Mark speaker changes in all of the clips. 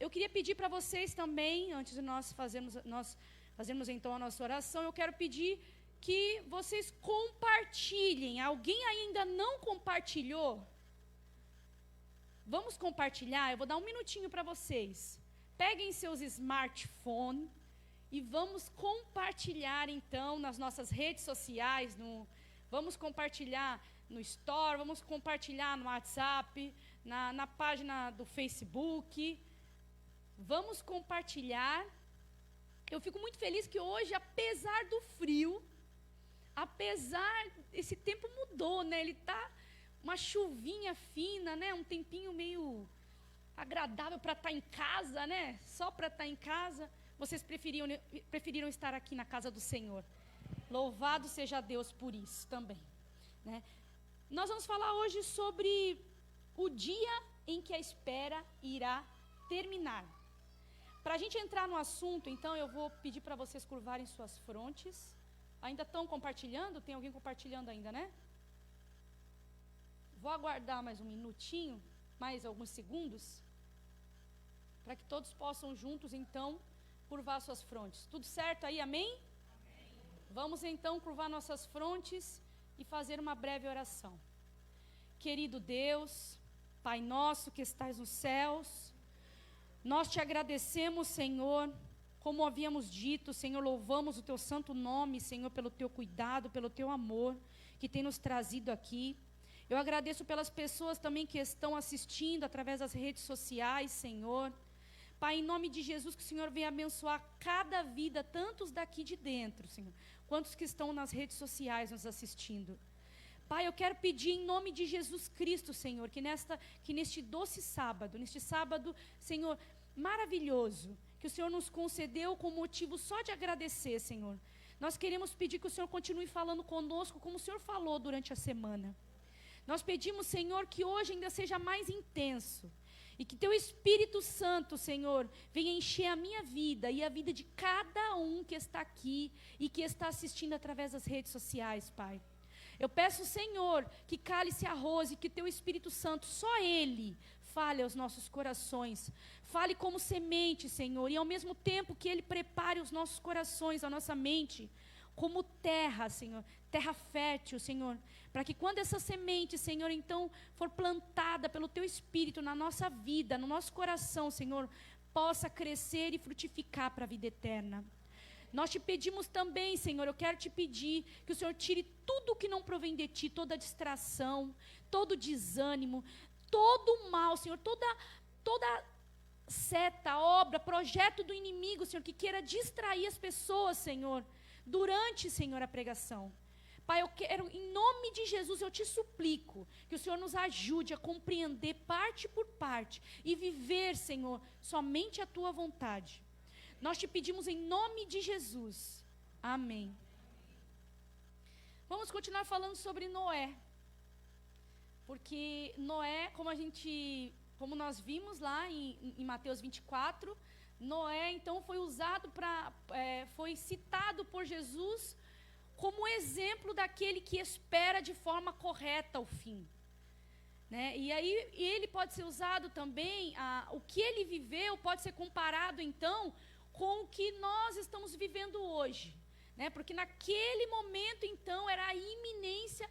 Speaker 1: eu queria pedir para vocês também, antes de nós fazermos então a nossa oração, eu quero pedir que vocês compartilhem. Alguém ainda não compartilhou? Vamos compartilhar? Eu vou dar um minutinho para vocês. Peguem seus smartphones e vamos compartilhar então nas nossas redes sociais, vamos compartilhar no Store, vamos compartilhar no WhatsApp, na página do Facebook. Vamos compartilhar. Eu fico muito feliz que hoje, apesar do frio, esse tempo mudou, né? Ele está uma chuvinha fina, né? Um tempinho meio agradável para estar em casa, né? Só para estar em casa. Vocês preferiram estar aqui na casa do Senhor. Louvado seja Deus por isso também, né? Nós vamos falar hoje sobre o dia em que a espera irá terminar. Para a gente entrar no assunto, então, eu vou pedir para vocês curvarem suas frontes. Ainda estão compartilhando? Tem alguém compartilhando ainda, né? Vou aguardar mais um minutinho, mais alguns segundos, para que todos possam juntos, então, curvar suas frontes. Tudo certo aí, amém? Amém. Vamos, então, curvar nossas frontes e fazer uma breve oração. Querido Deus, Pai nosso que estás nos céus, nós te agradecemos, Senhor, como havíamos dito, Senhor, louvamos o teu santo nome, Senhor, pelo teu cuidado, pelo teu amor que tem nos trazido aqui. Eu agradeço pelas pessoas também que estão assistindo através das redes sociais, Senhor. Pai, em nome de Jesus, que o Senhor venha abençoar cada vida, tantos daqui de dentro, Senhor, quantos que estão nas redes sociais nos assistindo. Pai, eu quero pedir em nome de Jesus Cristo, Senhor, que neste doce sábado, Senhor, maravilhoso, que o Senhor nos concedeu com motivo só de agradecer, Senhor. Nós queremos pedir que o Senhor continue falando conosco como o Senhor falou durante a semana. Nós pedimos, Senhor, que hoje ainda seja mais intenso e que teu Espírito Santo, Senhor, venha encher a minha vida e a vida de cada um que está aqui e que está assistindo através das redes sociais, Pai. Eu peço, Senhor, que cale-se arroz e que teu Espírito Santo, só Ele, fale aos nossos corações. Fale como semente, Senhor, e ao mesmo tempo que Ele prepare os nossos corações, a nossa mente, como terra, Senhor, terra fértil, Senhor, para que quando essa semente, Senhor, então for plantada pelo Teu Espírito na nossa vida, no nosso coração, Senhor, possa crescer e frutificar para a vida eterna. Nós te pedimos também, Senhor, eu quero te pedir que o Senhor tire tudo que não provém de Ti, toda distração, todo desânimo, todo o mal, Senhor, toda seta, obra, projeto do inimigo, Senhor, que queira distrair as pessoas, Senhor, durante, Senhor, a pregação. Pai, eu quero, em nome de Jesus, eu te suplico que o Senhor nos ajude a compreender parte por parte e viver, Senhor, somente a Tua vontade. Nós te pedimos em nome de Jesus. Amém. Vamos continuar falando sobre Noé. Porque Noé, como nós vimos lá em Mateus 24, Noé então foi citado por Jesus como exemplo daquele que espera de forma correta o fim. Né? E aí ele pode ser usado também, o que ele viveu pode ser comparado então com o que nós estamos vivendo hoje. Né? Porque naquele momento então era a iminência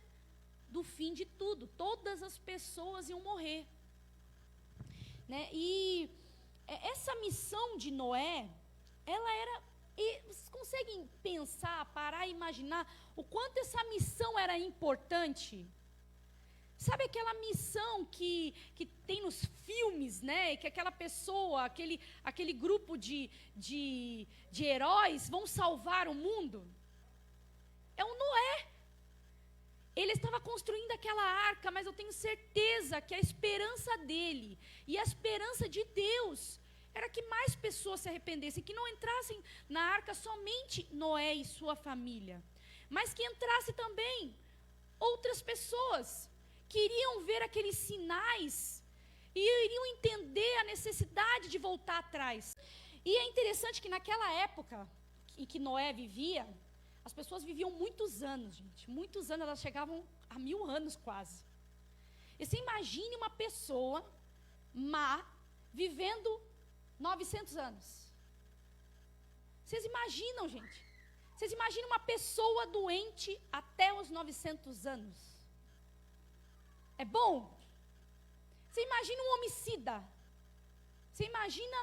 Speaker 1: do fim de tudo, todas as pessoas iam morrer. Né? E essa missão de Noé, ela era... vocês conseguem pensar, parar e imaginar o quanto essa missão era importante? Sabe aquela missão que tem nos filmes, né? Que aquela pessoa, aquele grupo de heróis vão salvar o mundo? É o Noé. Ele estava construindo aquela arca, mas eu tenho certeza que a esperança dele e a esperança de Deus era que mais pessoas se arrependessem, que não entrassem na arca somente Noé e sua família, mas que entrasse também outras pessoas que iriam ver aqueles sinais e iriam entender a necessidade de voltar atrás. E é interessante que naquela época em que Noé vivia, as pessoas viviam muitos anos, gente. Muitos anos, elas chegavam a 1000 anos quase. E você imagine uma pessoa má, vivendo 900 anos. Vocês imaginam, gente? Vocês imaginam uma pessoa doente até os 900 anos? É bom? Você imagina um homicida? Você imagina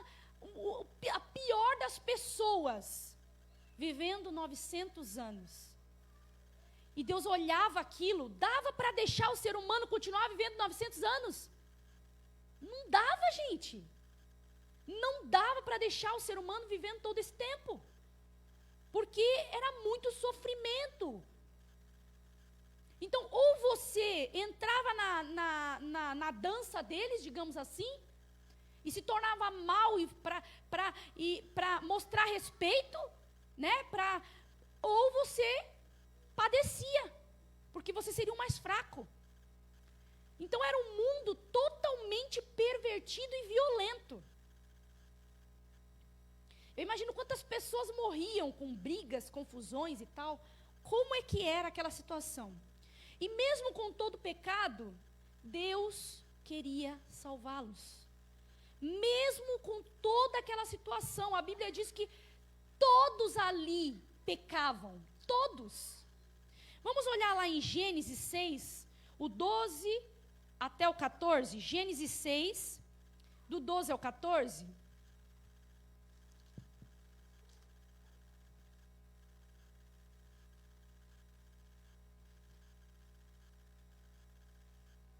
Speaker 1: a pior das pessoas vivendo 900 anos? E Deus olhava aquilo, dava para deixar o ser humano continuar vivendo 900 anos? Não dava, gente. Não dava para deixar o ser humano vivendo todo esse tempo. Porque era muito sofrimento. Então, ou você entrava na dança deles, digamos assim, e se tornava mal para mostrar respeito, né? Ou você padecia, porque você seria o mais fraco. Então era um mundo totalmente pervertido e violento. Eu imagino quantas pessoas morriam com brigas, confusões e tal. Como é que era aquela situação? E mesmo com todo o pecado, Deus queria salvá-los. Mesmo com toda aquela situação, a Bíblia diz que todos ali pecavam, todos. Vamos olhar lá em Gênesis 6, o 12 até o 14. Gênesis 6, do 12 ao 14.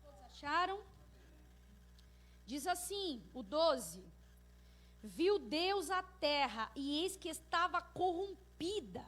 Speaker 1: Todos acharam? Diz assim, o 12. Viu Deus a terra, e eis que estava corrompida.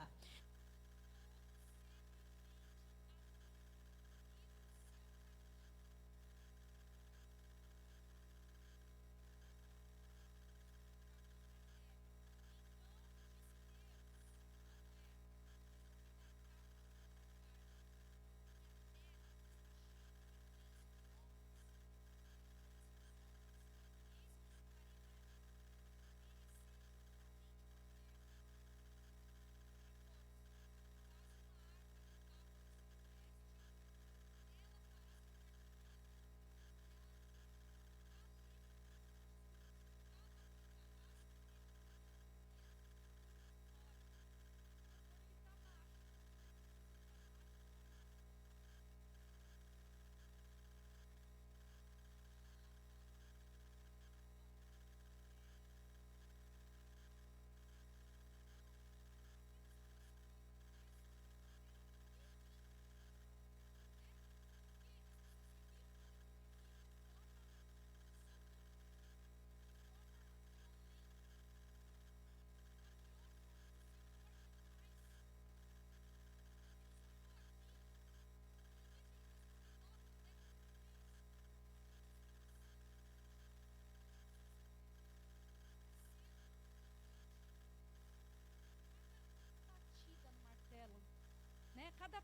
Speaker 1: Né? Cada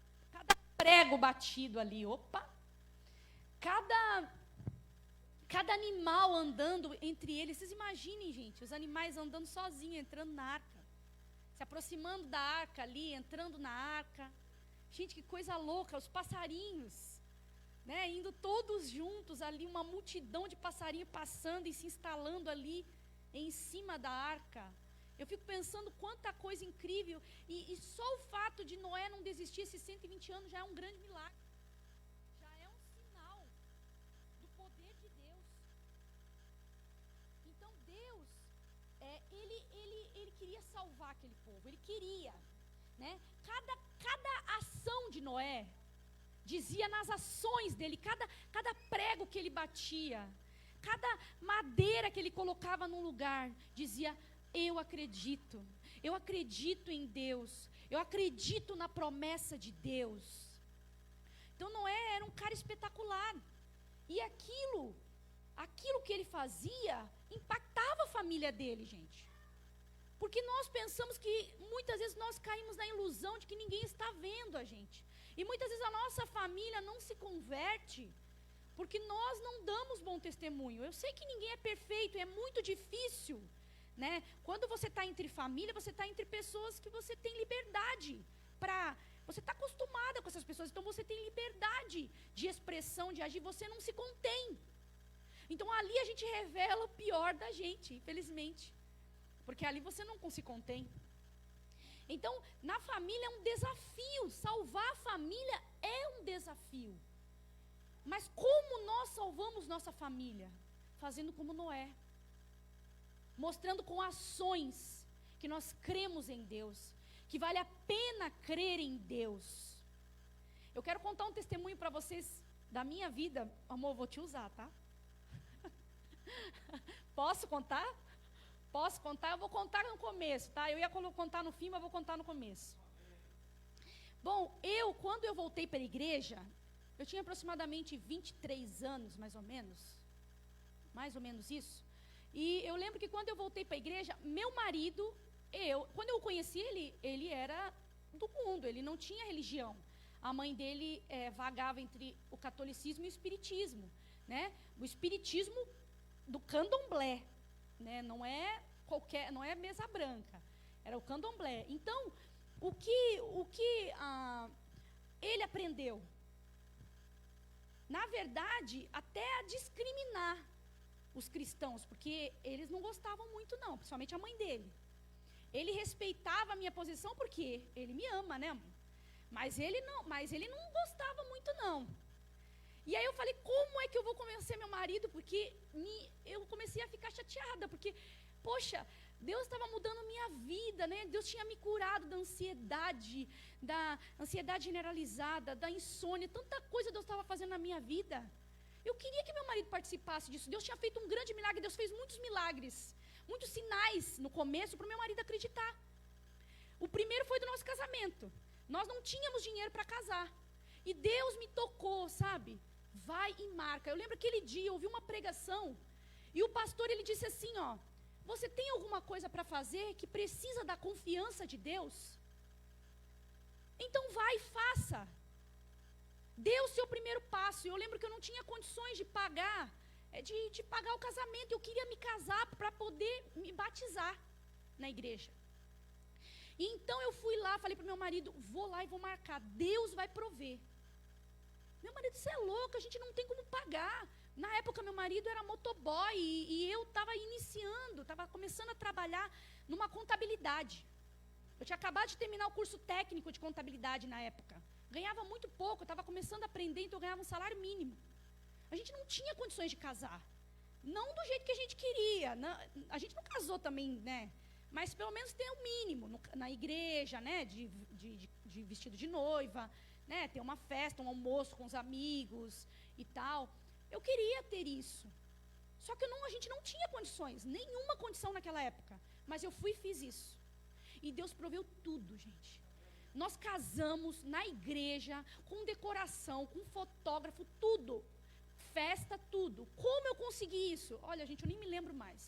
Speaker 1: prego batido ali, opa! Cada animal andando entre eles. Vocês imaginem, gente, os animais andando sozinhos, entrando na arca, se aproximando da arca ali, entrando na arca. Gente, que coisa louca, os passarinhos, né, indo todos juntos ali, uma multidão de passarinhos passando e se instalando ali em cima da arca. Eu fico pensando quanta coisa incrível, e só o fato de Noé não desistir esses 120 anos já é um grande milagre. Já é um sinal do poder de Deus. Então Deus, ele queria salvar aquele povo, ele queria, né? Cada ação de Noé, dizia nas ações dele, cada prego que ele batia, cada madeira que ele colocava num lugar, dizia: eu acredito em Deus, eu acredito na promessa de Deus. Então Noé era um cara espetacular, e aquilo que ele fazia impactava a família dele, gente. Porque nós pensamos que muitas vezes nós caímos na ilusão de que ninguém está vendo a gente, e muitas vezes a nossa família não se converte porque nós não damos bom testemunho. Eu sei que ninguém é perfeito, é muito difícil, né? Quando você está entre família, você está entre pessoas que você tem liberdade você está acostumada com essas pessoas, então você tem liberdade de expressão, de agir, você não se contém. Então ali a gente revela o pior da gente, infelizmente. Porque ali você não se contém. Então, na família é um desafio. Salvar a família é um desafio. Mas como nós salvamos nossa família? Fazendo como Noé. Mostrando com ações que nós cremos em Deus. Que vale a pena crer em Deus. Eu quero contar um testemunho para vocês da minha vida. Amor, vou te usar, tá? Posso contar? Posso contar? Eu vou contar no começo, tá? Eu ia contar no fim, mas vou contar no começo. Bom, quando eu voltei para a igreja, eu tinha aproximadamente 23 anos, mais ou menos isso. E eu lembro que quando eu voltei para a igreja, meu marido, quando eu o conheci, ele era do mundo, ele não tinha religião. A mãe dele vagava entre o catolicismo e o espiritismo, né? O espiritismo do candomblé, né? Não é mesa branca, era o candomblé. Então, o que ele aprendeu? Na verdade, até a discriminar os cristãos, porque eles não gostavam muito não, principalmente a mãe dele. Ele respeitava a minha posição porque ele me ama, né, amor? Mas ele não gostava muito não. E aí eu falei, como é que eu vou convencer meu marido? Porque eu comecei a ficar chateada, porque, poxa, Deus estava mudando minha vida, né? Deus tinha me curado da ansiedade generalizada, da insônia, tanta coisa Deus estava fazendo na minha vida. Eu queria que meu marido participasse disso. Deus tinha feito um grande milagre, Deus fez muitos milagres, muitos sinais no começo para o meu marido acreditar. O primeiro foi do nosso casamento. Nós não tínhamos dinheiro para casar. E Deus me tocou, sabe? Vai e marca. Eu lembro aquele dia, eu ouvi uma pregação, e o pastor, ele disse assim, ó, você tem alguma coisa para fazer que precisa da confiança de Deus? Então vai e faça. Dê o seu primeiro passo. Eu lembro que eu não tinha condições de pagar, de pagar o casamento. Eu queria me casar para poder me batizar na igreja. E então eu fui lá, falei para o meu marido, vou lá e vou marcar, Deus vai prover. Meu marido, você é louco, a gente não tem como pagar. Na época meu marido era motoboy e eu estava iniciando, estava começando a trabalhar numa contabilidade. Eu tinha acabado de terminar o curso técnico de contabilidade na época. Ganhava muito pouco, eu estava começando a aprender, então eu ganhava um salário mínimo. A gente não tinha condições de casar. Não do jeito que a gente queria. A gente não casou também, né? Mas pelo menos ter o mínimo na igreja, né? De vestido de noiva, né? Ter uma festa, um almoço com os amigos e tal. Eu queria ter isso. Só que a gente não tinha condições, nenhuma condição naquela época. Mas eu fui e fiz isso. E Deus proveu tudo, gente. Nós casamos na igreja, com decoração, com fotógrafo, tudo. Festa, tudo. Como eu consegui isso? Olha, gente, eu nem me lembro mais.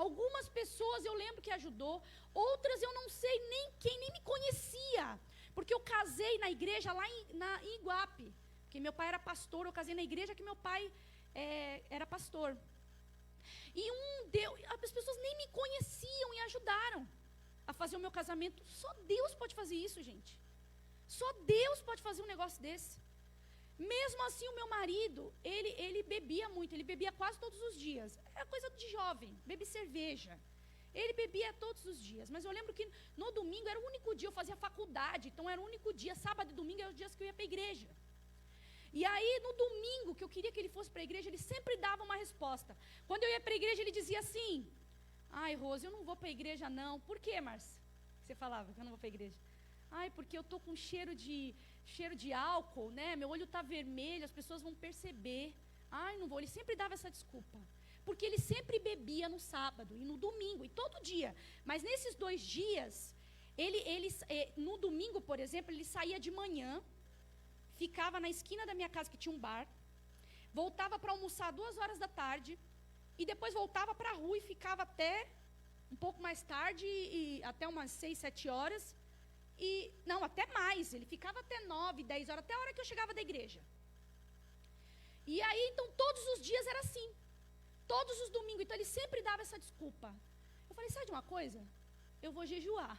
Speaker 1: Algumas pessoas eu lembro que ajudou, outras eu não sei nem quem, nem me conhecia. Porque eu casei na igreja lá em Iguape. Porque meu pai era pastor, eu casei na igreja que meu pai era pastor. E as pessoas nem me conheciam e ajudaram a fazer o meu casamento. Só Deus pode fazer isso, gente. Só Deus pode fazer um negócio desse. Mesmo assim, o meu marido, ele bebia muito, ele bebia quase todos os dias. É coisa de jovem, bebe cerveja. Ele bebia todos os dias, mas eu lembro que no domingo era o único dia, eu fazia faculdade, então era o único dia, sábado e domingo eram os dias que eu ia para a igreja. E aí, no domingo, que eu queria que ele fosse para a igreja, ele sempre dava uma resposta. Quando eu ia para a igreja, ele dizia assim, ai, Rose, eu não vou para a igreja não. Por quê, Márcia? Você falava que eu não vou para a igreja. Ai, porque eu estou com cheiro de álcool, né? Meu olho está vermelho, as pessoas vão perceber. Ai, não vou. Ele sempre dava essa desculpa. Porque ele sempre bebia no sábado e no domingo, e todo dia. Mas nesses 2 dias, no domingo, por exemplo, ele saía de manhã, ficava na esquina da minha casa, que tinha um bar, voltava para almoçar 2 horas da tarde, e depois voltava para a rua e ficava até um pouco mais tarde, até umas 6, 7 horas, não, até mais, ele ficava até 9, 10 horas, até a hora que eu chegava da igreja. E aí, então, todos os dias era assim, todos os domingos, então ele sempre dava essa desculpa. Eu falei, sabe de uma coisa? Eu vou jejuar.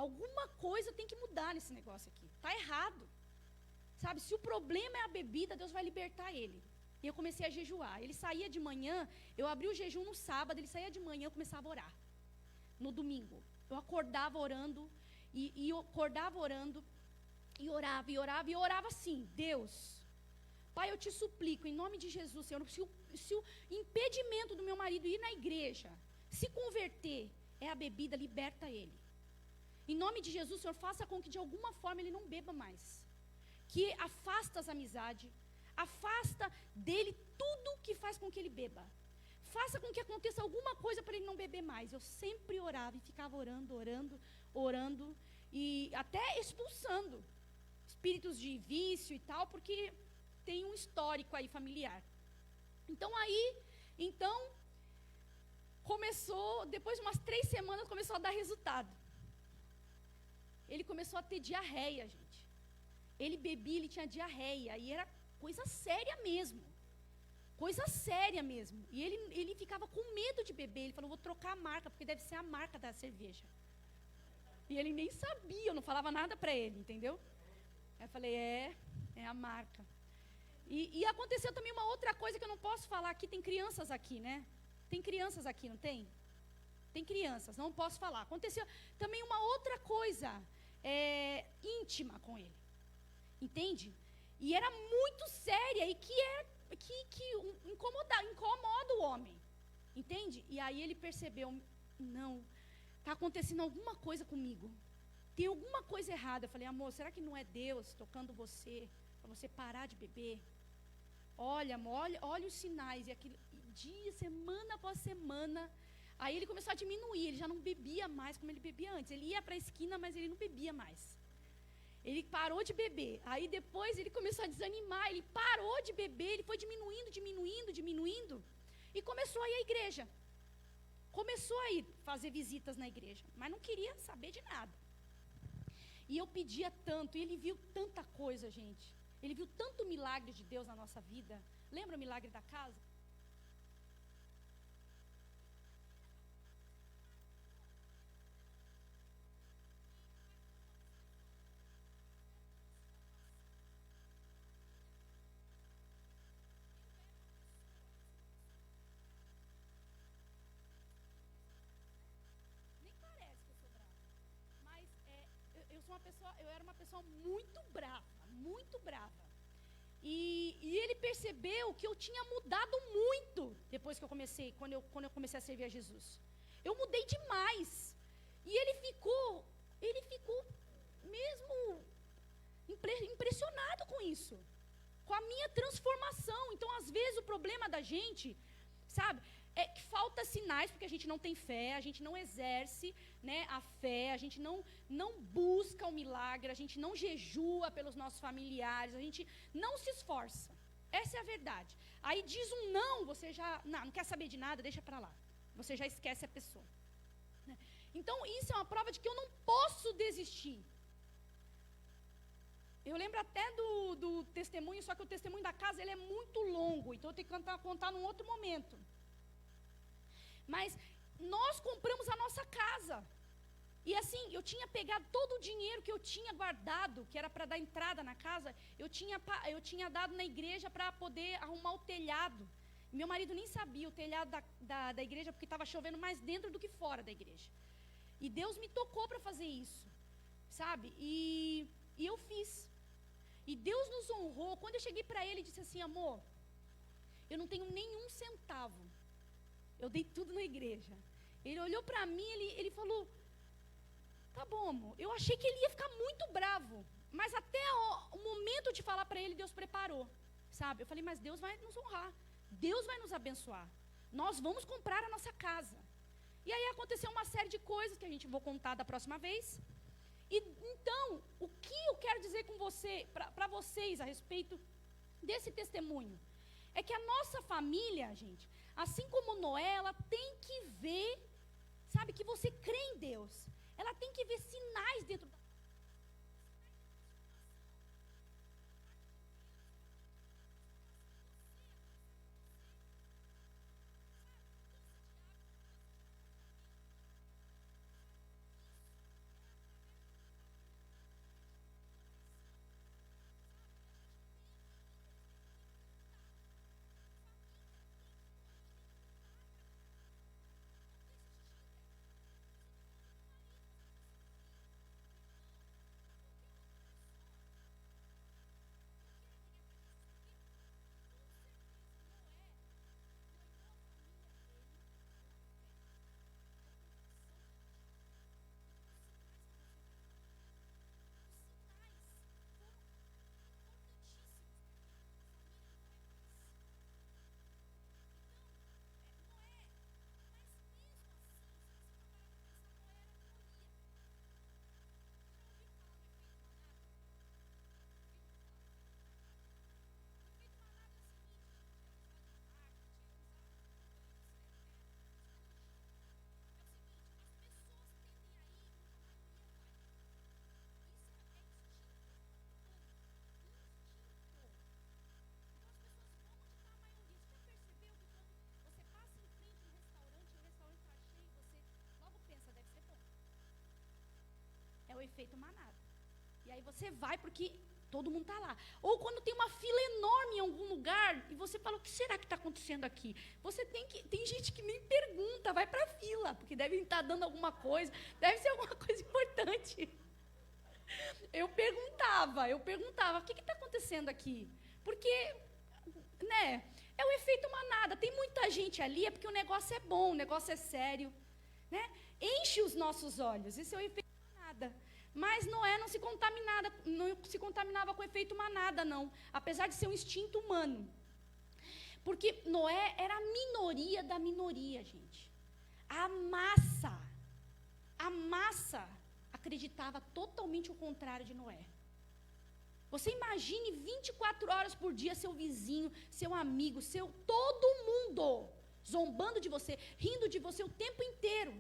Speaker 1: Alguma coisa tem que mudar nesse negócio aqui, está errado. Sabe, se o problema é a bebida, Deus vai libertar ele. E eu comecei a jejuar. Ele saía de manhã, eu abri o jejum no sábado, ele saía de manhã, eu começava a orar. No domingo. Eu acordava orando, e eu acordava orando, e orava assim: Deus, Pai, eu te suplico, em nome de Jesus, Senhor, se o impedimento do meu marido ir na igreja, se converter, é a bebida, liberta ele. Em nome de Jesus, Senhor, faça com que de alguma forma ele não beba mais. Que afasta as amizades, afasta dele tudo que faz com que ele beba. Faça com que aconteça alguma coisa para ele não beber mais. Eu sempre orava e ficava orando, e até expulsando espíritos de vício e tal, porque tem um histórico aí familiar. Então, começou, depois de umas 3 semanas, começou a dar resultado. Ele começou a ter diarreia, gente. Ele bebia, ele tinha diarreia, e era coisa séria mesmo. Coisa séria mesmo. E ele ficava com medo de beber. Ele falou: vou trocar a marca, porque deve ser a marca da cerveja. E ele nem sabia, eu não falava nada para ele, entendeu? Aí eu falei: é a marca. E aconteceu também uma outra coisa que eu não posso falar aqui. Tem crianças aqui, né? Tem crianças aqui, não tem? Tem crianças, não posso falar. Aconteceu também uma outra coisa íntima com ele. Entende? E era muito séria e que incomoda o homem. Entende? E aí ele percebeu: não, está acontecendo alguma coisa comigo. Tem alguma coisa errada. Eu falei: amor, será que não é Deus tocando você, para você parar de beber? Olha, amor, olha os sinais. E aquilo, dia, semana após semana. Aí ele começou a diminuir, ele já não bebia mais como ele bebia antes. Ele ia para a esquina, mas ele não bebia mais. Ele parou de beber. Aí depois ele começou a desanimar, ele parou de beber, ele foi diminuindo. E começou a ir à igreja. Começou a ir fazer visitas na igreja, mas não queria saber de nada. E eu pedia tanto, e ele viu tanta coisa, gente. Ele viu tanto milagre de Deus na nossa vida. Lembra o milagre da casa? Nem parece que eu sou brava. Mas eu era uma pessoa muito brava. E ele percebeu que eu tinha mudado muito depois que eu comecei, quando eu comecei a servir a Jesus. Eu mudei demais. E ele ficou mesmo impressionado com isso, com a minha transformação. Então, às vezes, o problema da gente, sabe, é que falta sinais, porque a gente não tem fé, a gente não exerce, né, a fé, a gente não busca o milagre, a gente não jejua pelos nossos familiares, a gente não se esforça. Essa é a verdade. Aí diz um não, você já não quer saber de nada, deixa para lá. Você já esquece a pessoa. Então, isso é uma prova de que eu não posso desistir. Eu lembro até do testemunho, só que o testemunho da casa ele é muito longo, então eu tenho que contar num outro momento. Mas nós compramos a nossa casa. E assim, eu tinha pegado todo o dinheiro que eu tinha guardado, que era para dar entrada na casa, eu tinha dado na igreja para poder arrumar o telhado. Meu marido nem sabia o telhado da igreja, porque estava chovendo mais dentro do que fora da igreja. E Deus me tocou para fazer isso, sabe? E eu fiz. E Deus nos honrou. Quando eu cheguei para ele e disse assim: amor, eu não tenho nenhum centavo. Eu dei tudo na igreja. Ele olhou para mim, ele falou: tá bom, amor. Eu achei que ele ia ficar muito bravo. Mas até o momento de falar para ele, Deus preparou. Sabe? Eu falei: mas Deus vai nos honrar. Deus vai nos abençoar. Nós vamos comprar a nossa casa. E aí aconteceu uma série de coisas que a gente vou contar da próxima vez. E então, o que eu quero dizer com você, para vocês a respeito desse testemunho, é que a nossa família, gente, assim como Noé, ela tem que ver, sabe, que você crê em Deus. Ela tem que ver sinais dentro da
Speaker 2: efeito manada. E aí você vai porque todo mundo está lá. Ou quando tem uma fila enorme em algum lugar e você fala, o que será que está acontecendo aqui? Tem gente que nem pergunta, vai para a fila, porque deve estar dando alguma coisa, deve ser alguma coisa importante. Eu perguntava, o que está acontecendo aqui? Porque, né, é o efeito manada. Tem muita gente ali, é porque o negócio é bom, o negócio é sério, né? Enche os nossos olhos, esse é o efeito manada. Mas Noé não se contaminava com o efeito manada, não, apesar de ser um instinto humano. Porque Noé era a minoria da minoria, gente. A massa acreditava totalmente o contrário de Noé. Você imagine 24 horas por dia seu vizinho, seu amigo, todo mundo zombando de você, rindo de você o tempo inteiro.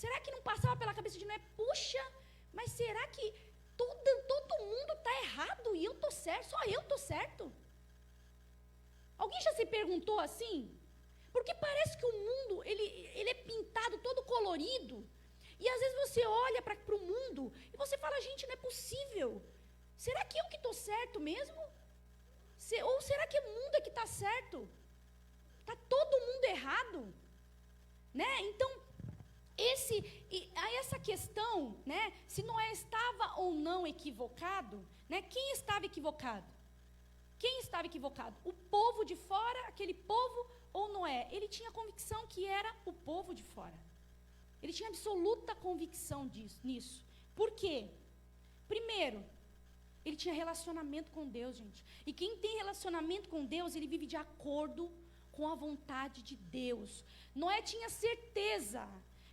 Speaker 2: Será que não passava pela cabeça de Noé, puxa, mas será que todo mundo está errado e eu estou certo, só eu estou certo? Alguém já se perguntou assim? Porque parece que o mundo, ele é pintado todo colorido, e às vezes você olha para o mundo e você fala, gente, não é possível. Será que eu que estou certo mesmo? Ou será que o mundo é que está certo? Está todo mundo errado? Né? Então, essa questão, né, se Noé estava ou não equivocado, né, quem estava equivocado? Quem estava equivocado? O povo de fora, aquele povo, ou Noé? Ele tinha convicção que era o povo de fora. Ele tinha absoluta convicção nisso. Por quê? Primeiro, ele tinha relacionamento com Deus, gente. E quem tem relacionamento com Deus, ele vive de acordo com a vontade de Deus. Noé tinha certeza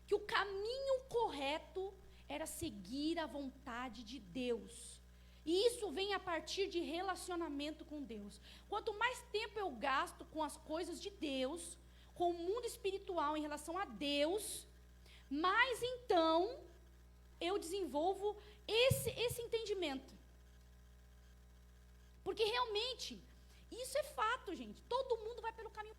Speaker 2: que o caminho correto era seguir a vontade de Deus. E isso vem a partir de relacionamento com Deus. Quanto mais tempo eu gasto com as coisas de Deus, com o mundo espiritual em relação a Deus, mais então eu desenvolvo esse entendimento. Porque realmente, isso é fato, gente. Todo mundo vai pelo caminho.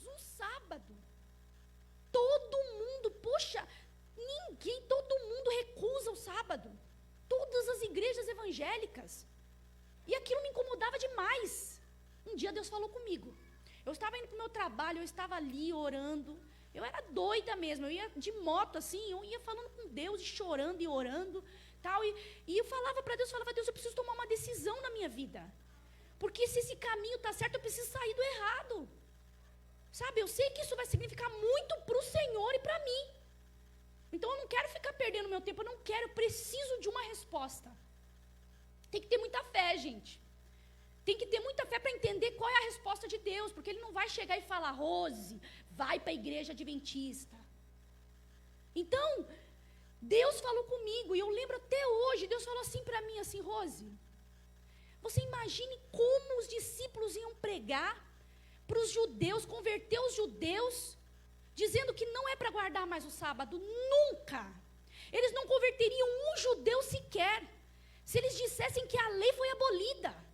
Speaker 2: um sábado. Todo mundo, poxa, todo mundo recusa o sábado. Todas as igrejas evangélicas. E aquilo me incomodava demais. Um dia Deus falou comigo. Eu estava indo para o meu trabalho, eu estava ali orando. Eu era doida mesmo, eu ia de moto assim, eu ia falando com Deus e chorando e orando. Tal, e eu falava para Deus, Deus, eu preciso tomar uma decisão na minha vida. Porque se esse caminho está certo, eu preciso sair do errado. Sabe, eu sei que isso vai significar muito para o Senhor e para mim. Então eu não quero ficar perdendo meu tempo, eu preciso de uma resposta. Tem que ter muita fé, gente. Tem que ter muita fé para entender qual é a resposta de Deus, porque Ele não vai chegar e falar, Rose, vai para a igreja adventista. Então, Deus falou comigo, e eu lembro até hoje, Deus falou assim para mim, assim, Rose, você imagine como os discípulos iam pregar para os judeus, converter os judeus, dizendo que não é para guardar mais o sábado, nunca. Eles não converteriam um judeu sequer, se eles dissessem que a lei foi abolida.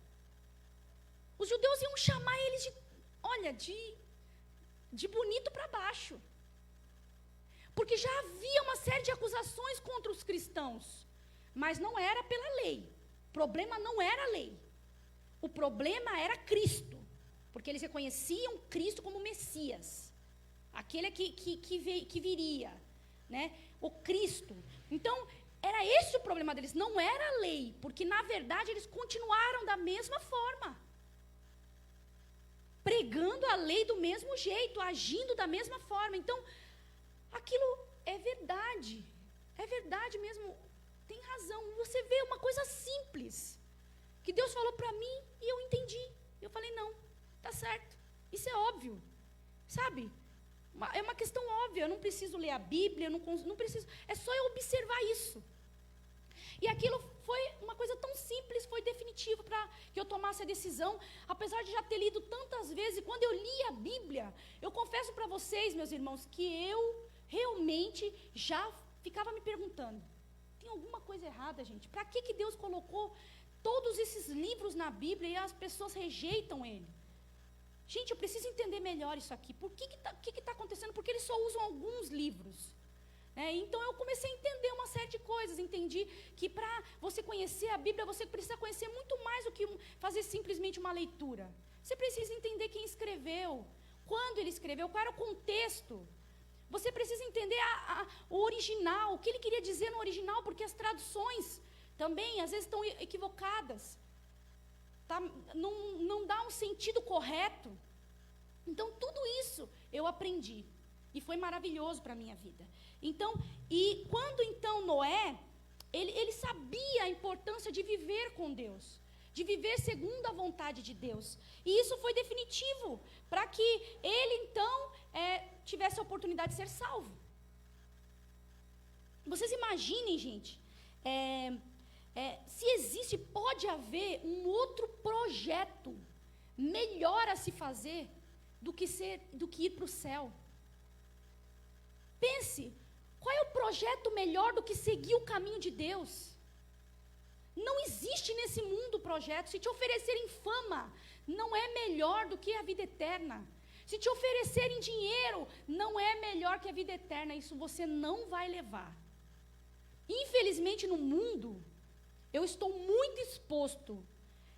Speaker 2: Os judeus iam chamar eles de bonito para baixo. Porque já havia uma série de acusações contra os cristãos. Mas não era pela lei. O problema não era a lei. O problema era Cristo. Porque eles reconheciam Cristo como Messias. Aquele que viria. Né? O Cristo. Então, era esse o problema deles. Não era a lei. Porque, na verdade, eles continuaram da mesma forma. Pregando a lei do mesmo jeito, agindo da mesma forma. Então, aquilo é verdade mesmo, tem razão. Você vê uma coisa simples, que Deus falou para mim e eu entendi. Eu falei, não, tá certo, isso é óbvio, sabe? É uma questão óbvia, eu não preciso ler a Bíblia, não preciso, é só eu observar isso. E aquilo foi uma coisa tão simples, foi definitivo para que eu tomasse a decisão, apesar de já ter lido tantas vezes. E quando eu li a Bíblia, eu confesso para vocês, meus irmãos, que eu realmente já ficava me perguntando, tem alguma coisa errada, gente? Para que Deus colocou todos esses livros na Bíblia e as pessoas rejeitam ele? Gente, eu preciso entender melhor isso aqui. Por que está acontecendo? Porque eles só usam alguns livros. Então eu comecei a entender uma série de coisas. Entendi que para você conhecer a Bíblia, você precisa conhecer muito mais do que fazer simplesmente uma leitura. Você precisa entender quem escreveu, quando ele escreveu, qual era o contexto. Você precisa entender o original, o que ele queria dizer no original, porque as traduções também às vezes estão equivocadas. Tá? Não dá um sentido correto. Então tudo isso eu aprendi. E foi maravilhoso para a minha vida. Então, e quando então Noé, ele sabia a importância de viver com Deus, de viver segundo a vontade de Deus. E isso foi definitivo, para que ele então tivesse a oportunidade de ser salvo. Vocês imaginem, gente, se existe, pode haver um outro projeto melhor a se fazer do que ir para o céu. Pense, qual é o projeto melhor do que seguir o caminho de Deus? Não existe nesse mundo projeto. Se te oferecerem fama, não é melhor do que a vida eterna. Se te oferecerem dinheiro, não é melhor que a vida eterna. Isso você não vai levar. Infelizmente, no mundo, eu estou muito exposto.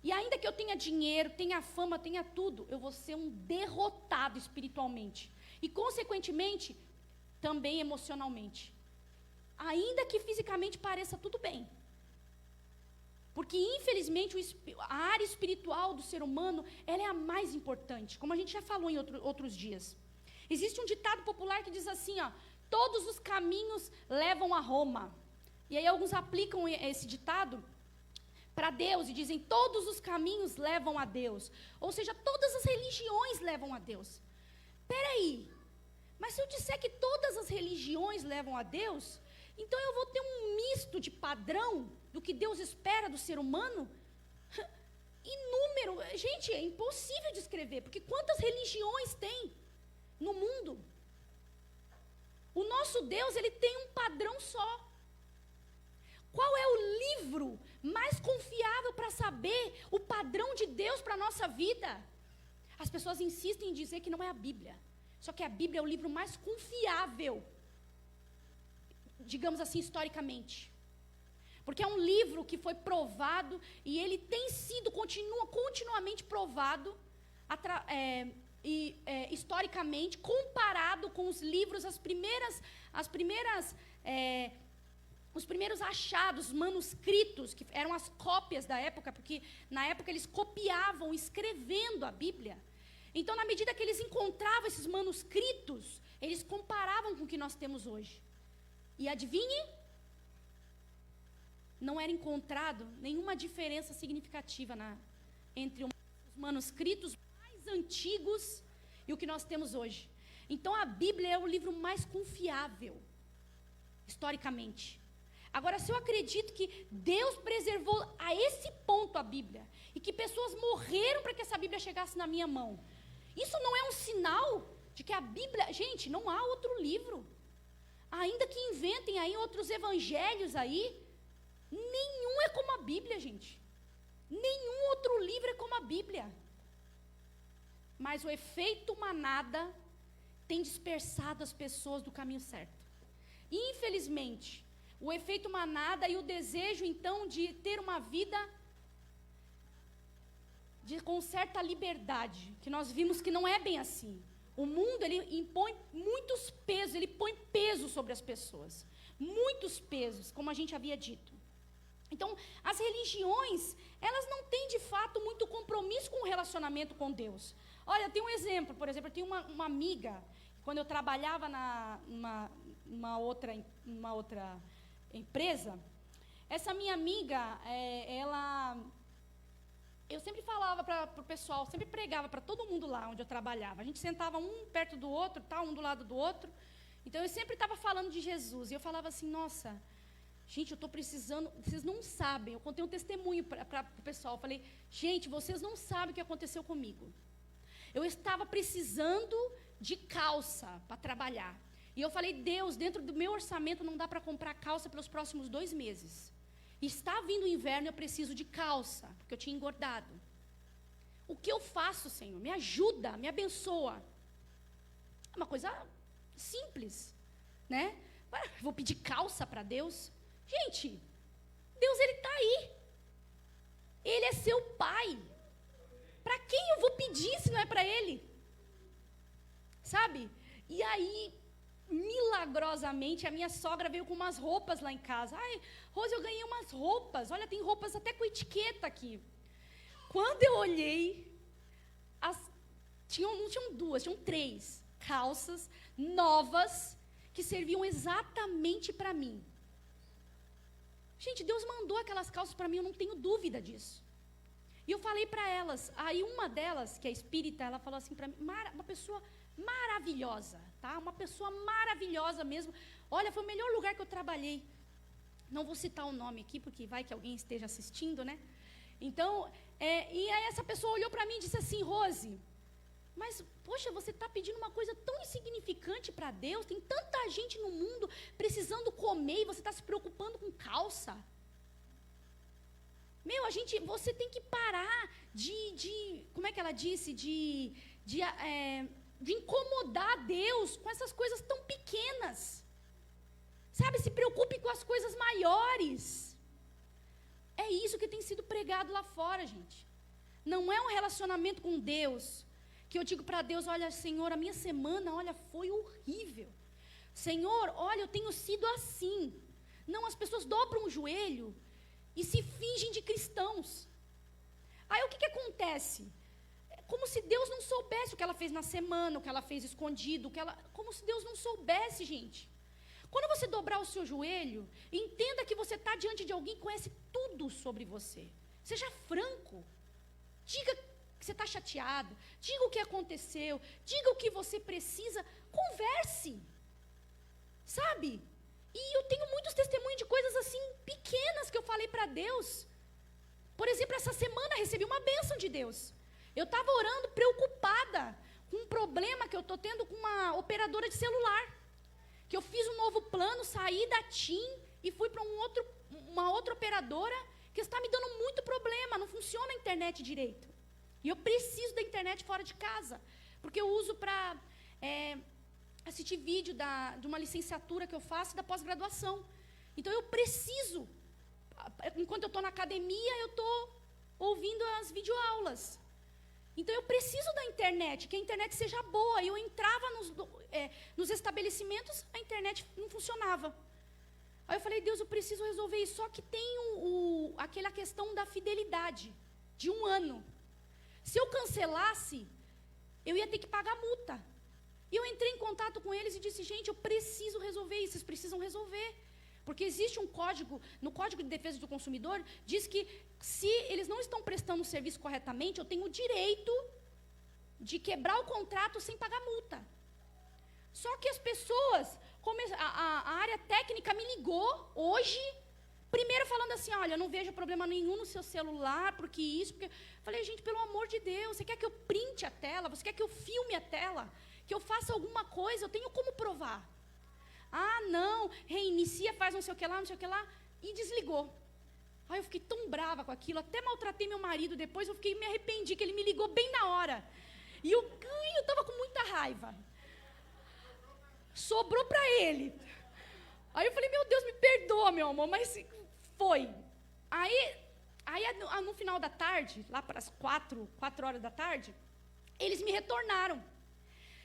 Speaker 2: E ainda que eu tenha dinheiro, tenha fama, tenha tudo, eu vou ser um derrotado espiritualmente. E, consequentemente, também emocionalmente. Ainda que fisicamente pareça tudo bem. Porque, infelizmente, a área espiritual do ser humano, ela é a mais importante, como a gente já falou em outros dias. Existe um ditado popular que diz assim, todos os caminhos levam a Roma. E aí alguns aplicam esse ditado para Deus e dizem, todos os caminhos levam a Deus. Ou seja, todas as religiões levam a Deus. Peraí, mas se eu disser que todas as religiões levam a Deus, então eu vou ter um misto de padrão do que Deus espera do ser humano? Inúmero. Gente, é impossível de escrever, porque quantas religiões tem no mundo? O nosso Deus, ele tem um padrão só. Qual é o livro mais confiável para saber o padrão de Deus para a nossa vida? As pessoas insistem em dizer que não é a Bíblia. Só que a Bíblia é o livro mais confiável, digamos assim, historicamente. Porque é um livro que foi provado e ele tem sido, continuamente provado historicamente, comparado com os livros, os primeiros achados, manuscritos, que eram as cópias da época, porque na época eles copiavam escrevendo a Bíblia. Então, na medida que eles encontravam esses manuscritos, eles comparavam com o que nós temos hoje. E adivinhe? Não era encontrado nenhuma diferença significativa entre os manuscritos mais antigos e o que nós temos hoje. Então, a Bíblia é o livro mais confiável, historicamente. Agora, se eu acredito que Deus preservou a esse ponto a Bíblia, e que pessoas morreram para que essa Bíblia chegasse na minha mão, isso não é um sinal de que a Bíblia... Gente, não há outro livro. Ainda que inventem aí outros evangelhos aí, nenhum é como a Bíblia, gente. Nenhum outro livro é como a Bíblia. Mas o efeito manada tem dispersado as pessoas do caminho certo. Infelizmente, o efeito manada e o desejo, então, de ter uma vida com certa liberdade, que nós vimos que não é bem assim. O mundo, ele impõe muitos pesos, ele põe peso sobre as pessoas. Muitos pesos, como a gente havia dito. Então, as religiões, elas não têm, de fato, muito compromisso com o relacionamento com Deus. Olha, tem um exemplo, por exemplo, eu tenho uma amiga, quando eu trabalhava numa outra empresa, essa minha amiga, eu sempre falava para o pessoal, sempre pregava para todo mundo lá onde eu trabalhava. A gente sentava um perto do outro, um do lado do outro. Então, eu sempre estava falando de Jesus. E eu falava assim, nossa, gente, eu estou precisando... Vocês não sabem. Eu contei um testemunho para o pessoal. Eu falei, gente, vocês não sabem o que aconteceu comigo. Eu estava precisando de calça para trabalhar. E eu falei, Deus, dentro do meu orçamento não dá para comprar calça pelos próximos 2 meses. Está vindo o inverno, eu preciso de calça, porque eu tinha engordado. O que eu faço, Senhor? Me ajuda, me abençoa. É uma coisa simples, né? Vou pedir calça para Deus? Gente, Deus, Ele está aí. Ele é seu Pai. Para quem eu vou pedir se não é para Ele? Sabe? E aí... milagrosamente, a minha sogra veio com umas roupas lá em casa. Ai, Rose, eu ganhei umas roupas. Olha, tem roupas até com etiqueta aqui. Quando eu olhei, não tinham 2, tinham 3 calças novas que serviam exatamente para mim. Gente, Deus mandou aquelas calças para mim, eu não tenho dúvida disso. E eu falei para elas, aí uma delas, que é espírita, ela falou assim para mim, uma pessoa maravilhosa, tá? Uma pessoa maravilhosa mesmo. Olha, foi o melhor lugar que eu trabalhei. Não vou citar o nome aqui, porque vai que alguém esteja assistindo, né? Então, e aí essa pessoa olhou para mim e disse assim, Rose, mas, poxa, você está pedindo uma coisa tão insignificante para Deus, tem tanta gente no mundo precisando comer e você está se preocupando com calça. Meu, você tem que parar como é que ela disse, de incomodar Deus com essas coisas tão pequenas. Sabe, se preocupe com as coisas maiores. É isso que tem sido pregado lá fora, gente. Não é um relacionamento com Deus, que eu digo para Deus, olha, Senhor, a minha semana, olha, foi horrível. Senhor, olha, eu tenho sido assim. Não, as pessoas dobram o joelho e se fingem de cristãos. Aí o que acontece? Como se Deus não soubesse o que ela fez na semana, o que ela fez escondido, como se Deus não soubesse, gente. Quando você dobrar o seu joelho, entenda que você está diante de alguém que conhece tudo sobre você. Seja franco. Diga que você está chateado, diga o que aconteceu, diga o que você precisa, converse. Sabe? E eu tenho muitos testemunhos de coisas assim, pequenas, que eu falei para Deus. Por exemplo, essa semana recebi uma bênção de Deus. Eu estava orando preocupada com um problema que eu estou tendo com uma operadora de celular. Que eu fiz um novo plano, saí da TIM e fui para uma outra operadora que está me dando muito problema, não funciona a internet direito. E eu preciso da internet fora de casa, porque eu uso para assistir vídeo de uma licenciatura que eu faço da pós-graduação. Então eu preciso, enquanto eu estou na academia, eu estou ouvindo as videoaulas. Então eu preciso da internet, que a internet seja boa. Eu entrava nos estabelecimentos, a internet não funcionava. Aí eu falei, Deus, eu preciso resolver isso. Só que tem aquela questão da fidelidade, de 1 ano. Se eu cancelasse, eu ia ter que pagar multa. E eu entrei em contato com eles e disse, gente, eu preciso resolver isso, vocês precisam resolver. Porque existe um código, no Código de Defesa do Consumidor, diz que se eles não estão prestando o serviço corretamente, eu tenho o direito de quebrar o contrato sem pagar multa. Só que as pessoas, a área técnica me ligou hoje, primeiro falando assim, olha, eu não vejo problema nenhum no seu celular, porque isso, porque... Falei, gente, pelo amor de Deus, você quer que eu printe a tela? Você quer que eu filme a tela? Que eu faça alguma coisa? Eu tenho como provar. Ah, não, reinicia, faz não sei o que lá, não sei o que lá, e desligou. Aí eu fiquei tão brava com aquilo, até maltratei meu marido depois, eu me arrependi, que ele me ligou bem na hora. E eu estava com muita raiva. Sobrou para ele. Aí eu falei, meu Deus, me perdoa, meu amor, mas foi. Aí no final da tarde, lá para as 4 horas da tarde, eles me retornaram.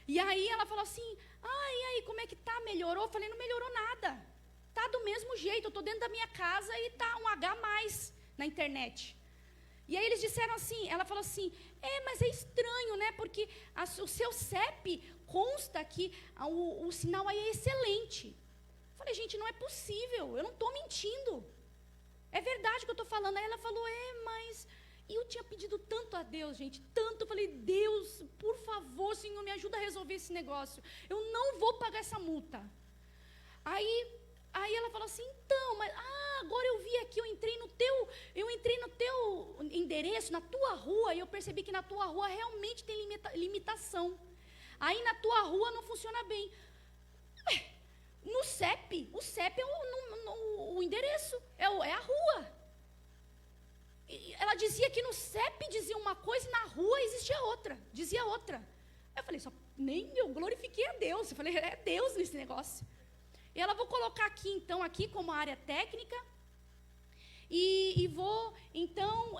Speaker 2: E aí ela falou assim, e aí, como é que tá? Melhorou? Eu falei, não melhorou nada. Tá do mesmo jeito, eu estou dentro da minha casa e tá um H+ na internet. E aí eles disseram assim, ela falou assim, mas é estranho, né? Porque o seu CEP consta que o sinal aí é excelente. Eu falei, gente, não é possível, eu não estou mentindo. É verdade o que eu estou falando. Aí ela falou, mas... E eu tinha pedido tanto a Deus, gente, tanto. Eu falei, Deus, por favor, Senhor, me ajuda a resolver esse negócio. Eu não vou pagar essa multa. Aí ela falou assim, então, mas agora eu vi aqui, eu entrei no teu endereço, na tua rua, e eu percebi que na tua rua realmente tem limitação. Aí na tua rua não funciona bem. No CEP, o CEP é o endereço, é a rua. Ela dizia que no CEP dizia uma coisa e na rua existia outra, dizia outra. Eu falei, nem eu glorifiquei a Deus. Eu falei, é Deus nesse negócio. E ela, vou colocar aqui, então, aqui como área técnica. E vou, então,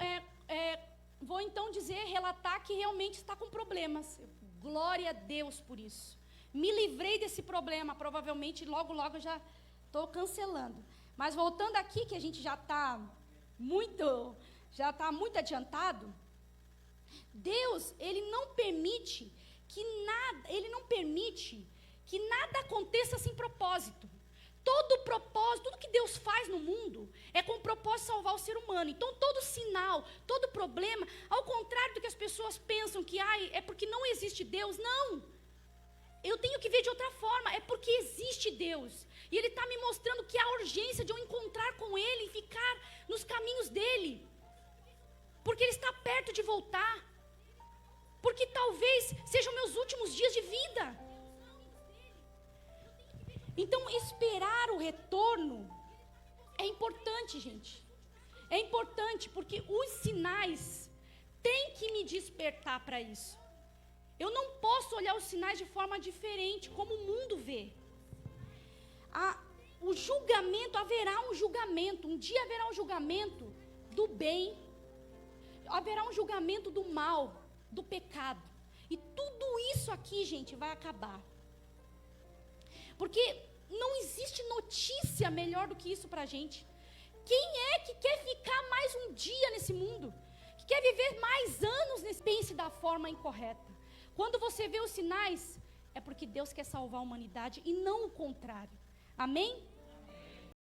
Speaker 2: relatar que realmente está com problemas. Glória a Deus por isso. Me livrei desse problema, provavelmente, logo eu já estou cancelando. Mas voltando aqui, que a gente já está muito adiantado, Deus, Ele não permite que nada aconteça sem propósito. Todo propósito, tudo que Deus faz no mundo é com o propósito de salvar o ser humano. Então, todo sinal, todo problema, ao contrário do que as pessoas pensam que é porque não existe Deus, não. Eu tenho que ver de outra forma, é porque existe Deus. E Ele está me mostrando que há urgência de eu encontrar com Ele e ficar nos caminhos dEle. Porque Ele está perto de voltar. Porque talvez sejam meus últimos dias de vida. Então, esperar o retorno é importante, gente. É importante, porque os sinais têm que me despertar para isso. Eu não posso olhar os sinais de forma diferente, como o mundo vê. O julgamento, haverá um julgamento. Um dia haverá um julgamento do bem. Haverá um julgamento do mal, do pecado. E tudo isso aqui, gente, vai acabar. Porque não existe notícia melhor do que isso para a gente. Quem é que quer ficar mais um dia nesse mundo? Que quer viver mais anos nesse... Pense da forma incorreta. Quando você vê os sinais, é porque Deus quer salvar a humanidade e não o contrário. Amém?